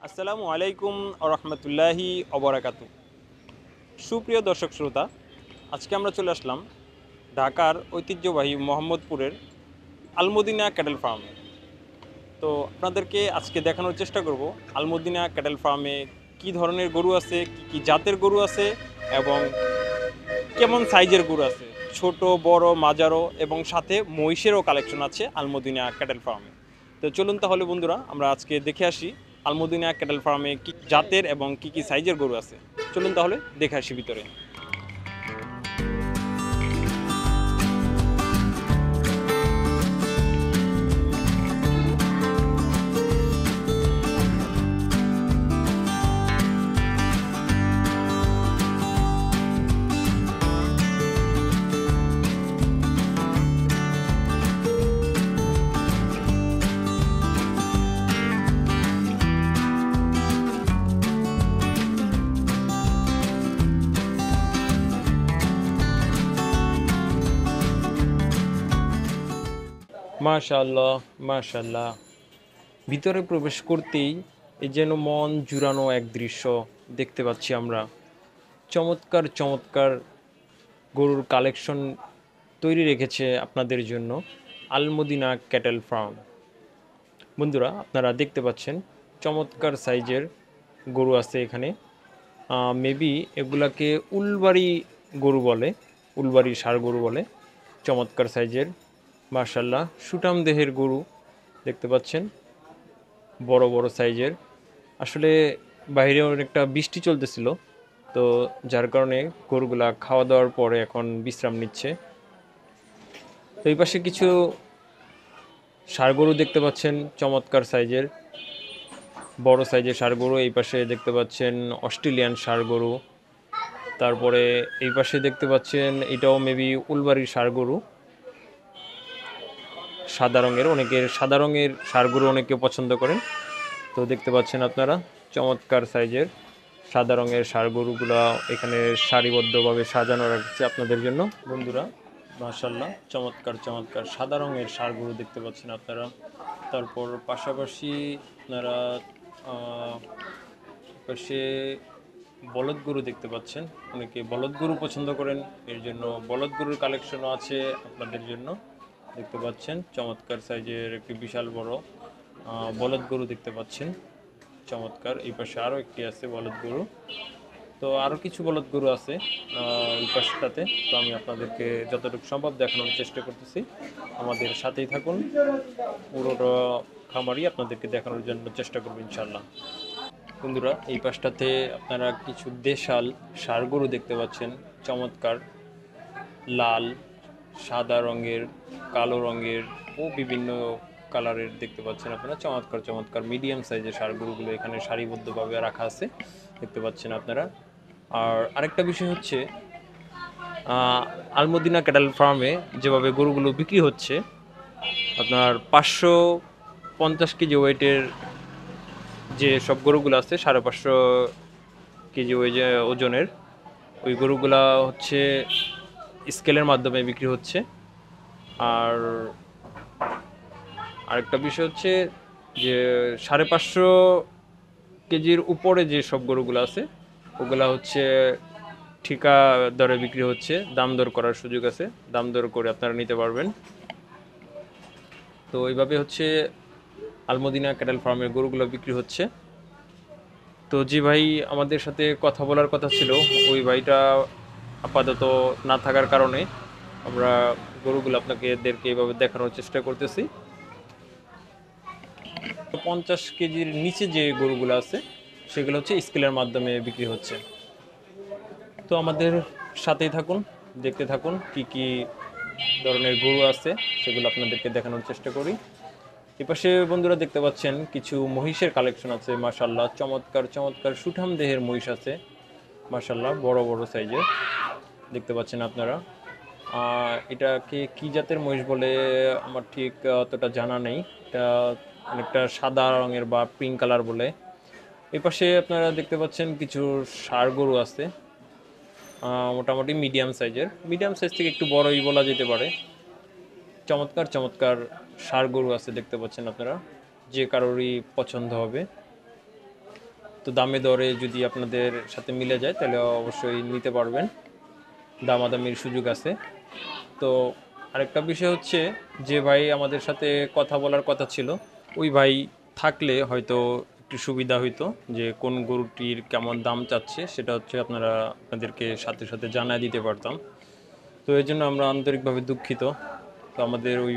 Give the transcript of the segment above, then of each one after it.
আসসালামু আলাইকুম রহমতুল্লাহি অবরাকাতু। সুপ্রিয় দর্শক শ্রোতা, আজকে আমরা চলে আসলাম ঢাকার ঐতিহ্যবাহী মোহাম্মদপুরের আলমদিনা ক্যাটেল ফার্মে। তো আপনাদেরকে আজকে দেখানোর চেষ্টা করব আলমদিনা ক্যাটেল ফার্মে কী ধরনের গরু আছে, কী কী জাতের গরু আছে এবং কেমন সাইজের গরু আছে, ছোট বড় মাঝারো, এবং সাথে মহিষেরও কালেকশন আছে আলমদিনা ক্যাটেল ফার্মে। তো চলুন তাহলে বন্ধুরা আমরা আজকে দেখে আসি আলমদিনা ক্যাটেল ফার্মে কী জাতের এবং কী কী সাইজের গরু আছে। চলুন তাহলে দেখে আসি ভিতরে। মাশাআল্লাহ, মাশাআল্লাহ। ভিতরে প্রবেশ করতেই এ যেন মন জুড়ানো এক দৃশ্য দেখতে পাচ্ছি আমরা। চমৎকার চমৎকার গরুর কালেকশন তৈরি রেখেছে আপনাদের জন্য আলমদিনা ক্যাটেল ফার্ম। বন্ধুরা আপনারা দেখতে পাচ্ছেন চমৎকার সাইজের গরু আছে এখানে। মেবি এগুলাকে উলবাড়ি গরু বলে, উলবাড়ি ষাঁড় গরু বলে। চমৎকার সাইজের মার্শাল্লাহ সুটাম দেহের গরু দেখতে পাচ্ছেন, বড় বড় সাইজের। আসলে বাইরে অনেকটা বৃষ্টি চলতেছিল, তো যার কারণে গরুগুলা খাওয়া দাওয়ার পরে এখন বিশ্রাম নিচ্ছে। তো এই পাশে কিছু ষাঁড় গরু দেখতে পাচ্ছেন, চমৎকার সাইজের বড় সাইজের ষাঁড় গরু। এই পাশে দেখতে পাচ্ছেন অস্ট্রেলিয়ান ষাঁড় গরু। তারপরে এই পাশে দেখতে পাচ্ছেন এটাও মেবি উলবাড়ির ষাঁড় গরু, সাদা রঙের। অনেকের সাদা রঙের ষাঁড় গরু অনেকে পছন্দ করেন। তো দেখতে পাচ্ছেন আপনারা চমৎকার সাইজের সাদা রঙের ষাঁড় গরুগুলো এখানে সারিবদ্ধভাবে সাজানো রাখছে আপনাদের জন্য বন্ধুরা। মাশাআল্লাহ চমৎকার চমৎকার সাদা রঙের ষাঁড় গরু দেখতে পাচ্ছেন আপনারা। তারপর পাশাপাশি আপনারা পাশে বলদ গরু দেখতে পাচ্ছেন। অনেকে বলদ গরু পছন্দ করেন, এর জন্য বলদ গরুর কালেকশনও আছে আপনাদের জন্য। দেখতে পাচ্ছেন চমৎকার সাইজের একটি বিশাল বড় বলদ গরু দেখতে পাচ্ছেন, চমৎকার। এই পাশে আরও একটি আছে বলদ গরু। তো আরও কিছু বলদ গরু আছে এই পাশটাতে। তো আমি আপনাদেরকে যতটুকু সম্ভব দেখানোর চেষ্টা করতেছি, আমাদের সাথেই থাকুন। পুরোটা খামারই আপনাদেরকে দেখানোর জন্য চেষ্টা করবো ইনশাল্লাহ। বন্ধুরা এই পাশটাতে আপনারা কিছু দেশাল ষাঁড় গরু দেখতে পাচ্ছেন, চমৎকার লাল, সাদা রঙের, কালো রঙের ও বিভিন্ন কালারের দেখতে পাচ্ছেন আপনারা। চমৎকার চমৎকার মিডিয়াম সাইজের ষাঁড় গরুগুলো এখানে সারিবদ্ধভাবে রাখা আছে দেখতে পাচ্ছেন আপনারা। আর আরেকটা বিষয় হচ্ছে আলমদিনা ক্যাটেল ফার্মে যেভাবে গরুগুলো বিক্রি হচ্ছে, আপনার 550 কেজি ওয়েটের যে সব গরুগুলো আছে, 550 কেজি ওজনের ওই গরুগুলা হচ্ছে স্কেলের মাধ্যমে বিক্রি হচ্ছে। আর আরেকটা বিষয় হচ্ছে যে 550 কেজির উপরে যে সব গরুগুলো আছে ওগুলা হচ্ছে ঠিকা দরে বিক্রি হচ্ছে, দাম দর করার সুযোগ আছে, দাম দর করে আপনারা নিতে পারবেন। তো এইভাবে হচ্ছে আলমদিনা ক্যাটেল ফার্মের গরুগুলো বিক্রি হচ্ছে। তো যে ভাই আমাদের সাথে কথা বলার কথা ছিল, ওই ভাইটা আপাতত না থাকার কারণে আমরা গরুগুলো আপনাদেরকে এইভাবে দেখানোর চেষ্টা করতেছি। 50 কেজির নিচে যে গরুগুলো আছে সেগুলো হচ্ছে স্কেলের মাধ্যমে বিক্রি হচ্ছে। তো আমাদের সাথেই থাকুন, দেখতে থাকুন কি কি ধরনের গরু আছে সেগুলো আপনাদেরকে দেখানোর চেষ্টা করি। এপাশে বন্ধুরা দেখতে পাচ্ছেন কিছু মহিষের কালেকশন আছে, মাশাআল্লাহ চমৎকার চমৎকার সুঠাম দেহের মহিষ আছে, মাশাআল্লাহ বড় বড় সাইজের দেখতে পাচ্ছেন আপনারা। এটাকে কি জাতের মহিষ বলে আমার ঠিক অতটা জানা নেই, এটা অনেকটা সাদা রঙের বা পিঙ্ক কালার বলে। এপাশে আপনারা দেখতে পাচ্ছেন কিছু ষাঁড় গরু আছে, মোটামুটি মিডিয়াম সাইজের, মিডিয়াম সাইজ থেকে একটু বড়ই বলা যেতে পারে। চমৎকার চমৎকার ষাঁড় গরু আছে দেখতে পাচ্ছেন আপনারা, যে কারোরই পছন্দ হবে। তো দামে দরে যদি আপনাদের সাথে মিলে যায় তাহলে অবশ্যই নিতে পারবেন, দামাদামির সুযোগ আছে। তো আরেকটা বিষয় হচ্ছে, যে ভাই আমাদের সাথে কথা বলার কথা ছিল, ওই ভাই থাকলে হয়তো একটু সুবিধা হইতো, যে কোন গরুটির কেমন দাম চাচ্ছে সেটা হচ্ছে আপনাদেরকে সাথে সাথে জানায় দিতে পারতাম। তো এই জন্য আমরা আন্তরিকভাবে দুঃখিত। তো আমাদের ওই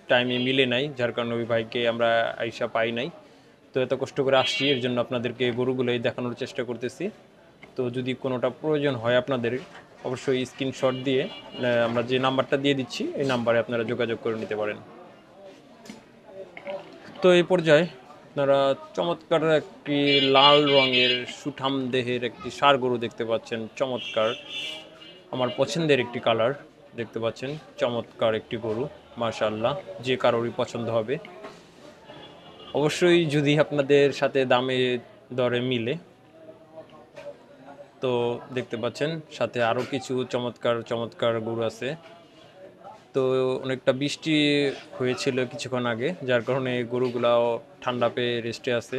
টাইমে মিলে নাই, যার কারণে ওই ভাইকে আমরা আইসা পাই নাই। তো এত কষ্ট করে আসছি, এর জন্য আপনাদেরকে গরুগুলোই দেখানোর চেষ্টা করতেছি। তো যদি কোনোটা প্রয়োজন হয় আপনাদের, অবশ্যই স্ক্রিনশট দিয়ে আমরা যে নাম্বারটা দিয়ে দিচ্ছি এই নাম্বারে আপনারা যোগাযোগ করে নিতে পারেন। তো এই পর্যায়ে আপনারা চমৎকার একটি লাল রঙের সুঠাম দেহের একটি ষাঁড় গরু দেখতে পাচ্ছেন। চমৎকার, আমার পছন্দের একটি কালার দেখতে পাচ্ছেন। চমৎকার একটি গরু, মাশাআল্লাহ, যে কারোরই পছন্দ হবে। অবশ্যই যদি আপনাদের সাথে দামে দরে মিলে। তো দেখতে পাচ্ছেন সাথে আরও কিছু চমৎকার চমৎকার গরু আছে। তো অনেকটা বৃষ্টি হয়েছিল কিছুক্ষণ আগে, যার কারণে গরুগুলাও ঠান্ডা পেয়ে রেস্টে আছে।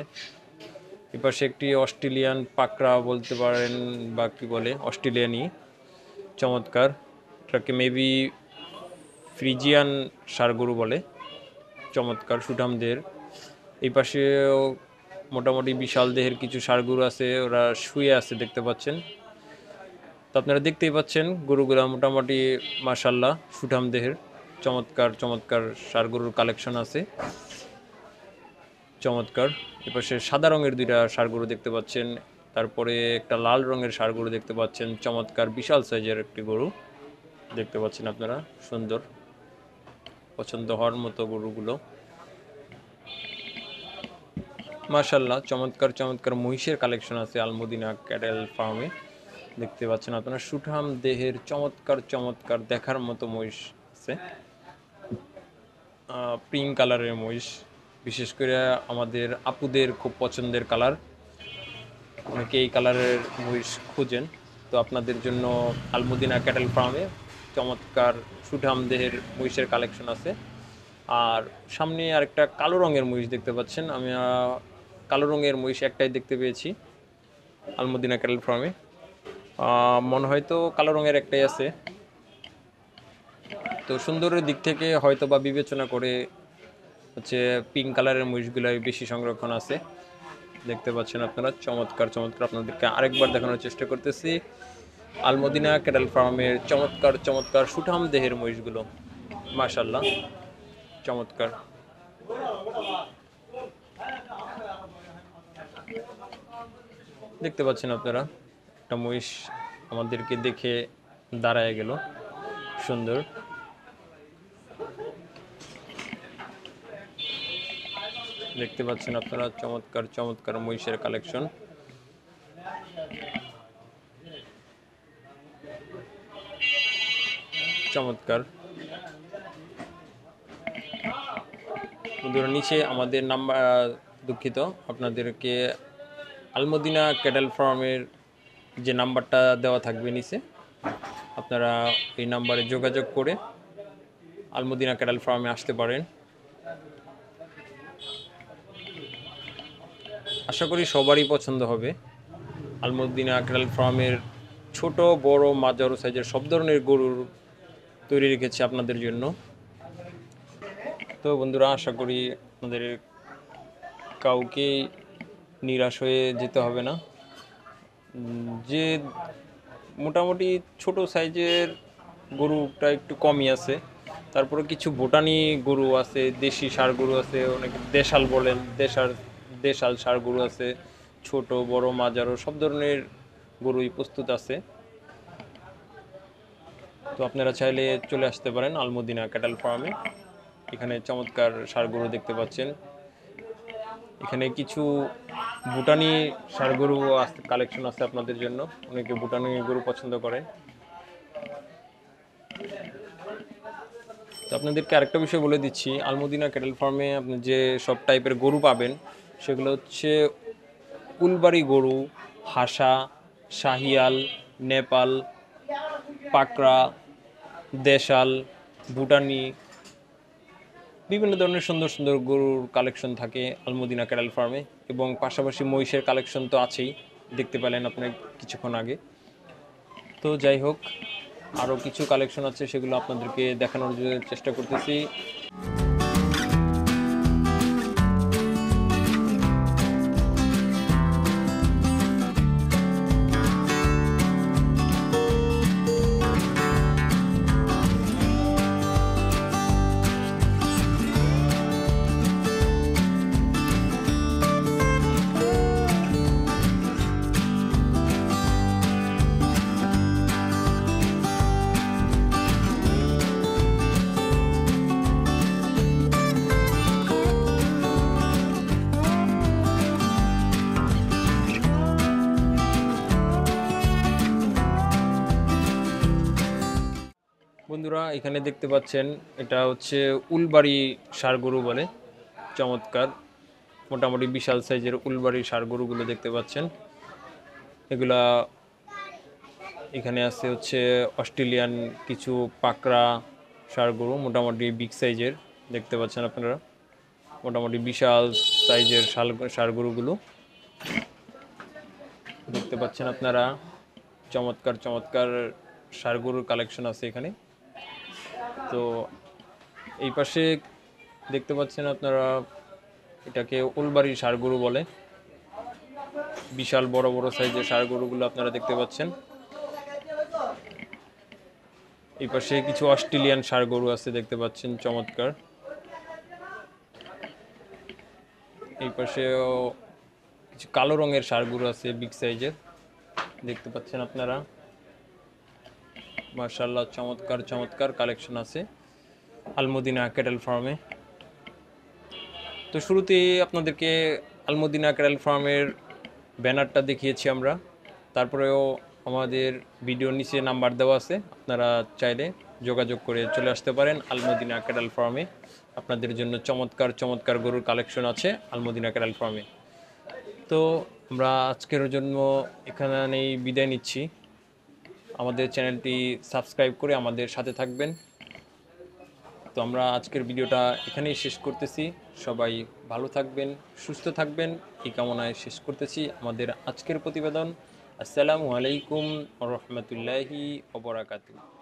এপাশে একটি অস্ট্রেলিয়ান পাকড়া বলতে পারেন, বা কি বলে, অস্ট্রেলিয়ানই, চমৎকার। এটাকে মেবি ফ্রিজিয়ান ষাঁড় গরু বলে। চমৎকার সুঠাম দেহের। এই পাশেও মোটামুটি বিশাল দেহের কিছু ষাঁড় গরু আছে, ওরা শুয়ে আছে দেখতে পাচ্ছেন। তো আপনারা দেখতেই পাচ্ছেন গরুগুলা মোটামুটি মাশাআল্লাহ সুঠাম দেহের। চমৎকার চমৎকার ষাঁড় গরুর কালেকশন আছে, চমৎকার। এপাশে সাদা রঙের দুইটা ষাঁড় গরু দেখতে পাচ্ছেন, তারপরে একটা লাল রঙের ষাঁড় গরু দেখতে পাচ্ছেন। চমৎকার বিশাল সাইজের একটি গরু দেখতে পাচ্ছেন আপনারা, সুন্দর, পছন্দ হওয়ার মতো গরুগুলো, মাশাআল্লাহ। চমৎকার চমৎকার মহিষের কালেকশন আছে আলমদিনা ক্যাটেল ফার্মে, দেখতে পাচ্ছেন আপনারা। সুঠাম দেহের চমৎকার চমৎকার দেখার মতো মহিষ আছে, পিঙ্ক কালারের মহিষ, বিশেষ করে আমাদের আপুদের খুব পছন্দের কালার। অনেকে এই কালারের মহিষ খুঁজেন, তো আপনাদের জন্য আলমদিনা ক্যাটেল ফার্মে চমৎকার সুঠাম দেহের মহিষের কালেকশন আছে। আর সামনে আরেকটা কালো রঙের মহিষ দেখতে পাচ্ছেন। আমি কালো রঙের মহিষ একটাই দেখতে পেয়েছি আলমদিনা ক্যাটেল ফার্মে, মনে হয় তো কালো রঙের একটাই আছে। তো সুন্দরের দিক থেকে হয়তো বা বিবেচনা করে হচ্ছে পিঙ্ক কালারের মহিষগুলোর বেশি সংরক্ষণ আছে, দেখতে পাচ্ছেন আপনারা। চমৎকার চমৎকার, আপনাদেরকে আরেকবার দেখানোর চেষ্টা করতেছি আলমদিনা ক্যাটেল ফার্মের চমৎকার চমৎকার সুঠাম দেহের মহিষগুলো, মাশাআল্লাহ, চমৎকার। দেখতে পাচ্ছেন আপনারা একটা মহিষ আমাদেরকে দেখে দাঁড়ায় গেল, সুন্দর। দেখতে পাচ্ছেন আপনারা চমৎকার চমৎকার মহিষের কালেকশন। চমৎকার। বন্ধুরা নিচে আমাদের নাম্বার, দুঃখিত, আপনাদেরকে আলমদিনা ক্যাটেল ফার্মের যে নাম্বারটা দেওয়া থাকবে নিচে, আপনারা এই নাম্বারে যোগাযোগ করে আলমদিনা ক্যাটেল ফার্মে আসতে পারেন। আশা করি সবারই পছন্দ হবে। আলমদিনা ক্যাটেল ফার্মের ছোট বড় মাঝারো সাইজের সব ধরনের গরুর তৈরি রেখেছে আপনাদের জন্য। তো বন্ধুরা আশা করি আপনাদের কাউকেই নিরাশ হয়ে যেতে হবে না। যে মোটামুটি ছোট সাইজের গরুটা একটু কমই আছে, তারপরে কিছু ভুটানি গরু আছে, দেশি ষাঁড় গরু আছে, অনেকে দেশাল বলেন, দেশাল ষাঁড় গরু আছে, ছোট বড় মাঝারো সব ধরনের গরুই প্রস্তুত আছে। তো আপনারা চাইলে চলে আসতে পারেন আলমদিনা ক্যাটেল ফার্মে। এখানে চমৎকার ষাঁড় গরু দেখতে পাচ্ছেন। এখানে কিছু ভুটানি ষাঁড় গরু কালেকশন আছে আপনাদের জন্য, অনেকে ভুটানি গরু পছন্দ করে। তো আপনাদেরকে আরেকটা বিষয় বলে দিচ্ছি, আলমদিনা ক্যাটেল ফার্মে আপনি যে সব টাইপের গরু পাবেন সেগুলো হচ্ছে উলবাড়ি গরু, হাসা, শাহিয়াল, নেপাল, পাকড়া, দেশাল, ভুটানি, বিভিন্ন ধরনের সুন্দর সুন্দর গরুর কালেকশন থাকে আলমদিনা ক্যাটেল ফার্মে। এবং পাশাপাশি মহিষের কালেকশন তো আছেই, দেখতে পেলেন আপনার কিছুক্ষণ আগে। তো যাই হোক, আরও কিছু কালেকশন আছে, সেগুলো আপনাদেরকে দেখানোর চেষ্টা করতেছি। বন্ধুরা এখানে দেখতে পাচ্ছেন, এটা হচ্ছে উলবাড়ি ষাঁড় গরু বলে, চমৎকার মোটামুটি বিশাল সাইজের উলবাড়ি ষাঁড় গরুগুলো দেখতে পাচ্ছেন। এগুলা এখানে আছে হচ্ছে অস্ট্রেলিয়ান কিছু পাকড়া ষাঁড় গরু, মোটামুটি বিগ সাইজের দেখতে পাচ্ছেন আপনারা, মোটামুটি বিশাল সাইজের ষাঁড় গরুগুলো দেখতে পাচ্ছেন আপনারা। চমৎকার চমৎকার ষাঁড় গরুর কালেকশন আছে এখানে। তো এই পাশে দেখতে পাচ্ছেন আপনারা, এটাকে উলবাড়ি ষাঁড় গরু বলে, বিশাল বড় বড় সাইজের ষাঁড় গরুগুলো আপনারা দেখতে পাচ্ছেন। এই পাশে কিছু অস্ট্রেলিয়ান ষাঁড় গরু আছে দেখতে পাচ্ছেন, চমৎকার। এই পাশেও কিছু কালো রঙের ষাঁড় গরু আছে বিগ সাইজের, দেখতে পাচ্ছেন আপনারা। মাশাআল্লাহ, চমৎকার চমৎকার কালেকশন আছে আলমদিনা ক্যাটেল ফার্মে। তো শুরুতেই আপনাদেরকে আলমদিনা ক্যাটেল ফার্মের ব্যানারটা দেখিয়েছি আমরা, তারপরেও আমাদের ভিডিওর নিচে নাম্বার দেওয়া আছে, আপনারা চাইলে যোগাযোগ করে চলে আসতে পারেন আলমদিনা ক্যাটেল ফার্মে। আপনাদের জন্য চমৎকার চমৎকার গরুর কালেকশন আছে আলমদিনা ক্যাটেল ফার্মে। তো আমরা আজকের জন্য এখানেই বিদায় নিচ্ছি। আমাদের চ্যানেলটি সাবস্ক্রাইব করে আমাদের সাথে থাকবেন। তো আমরা আজকের ভিডিওটা এখানেই শেষ করতেছি। সবাই ভালো থাকবেন, সুস্থ থাকবেন, এই কামনায় শেষ করতেছি আমাদের আজকের প্রতিবেদন। আসসালামু আলাইকুম ওয়া রাহমাতুল্লাহি ওয়া বারাকাতুহু।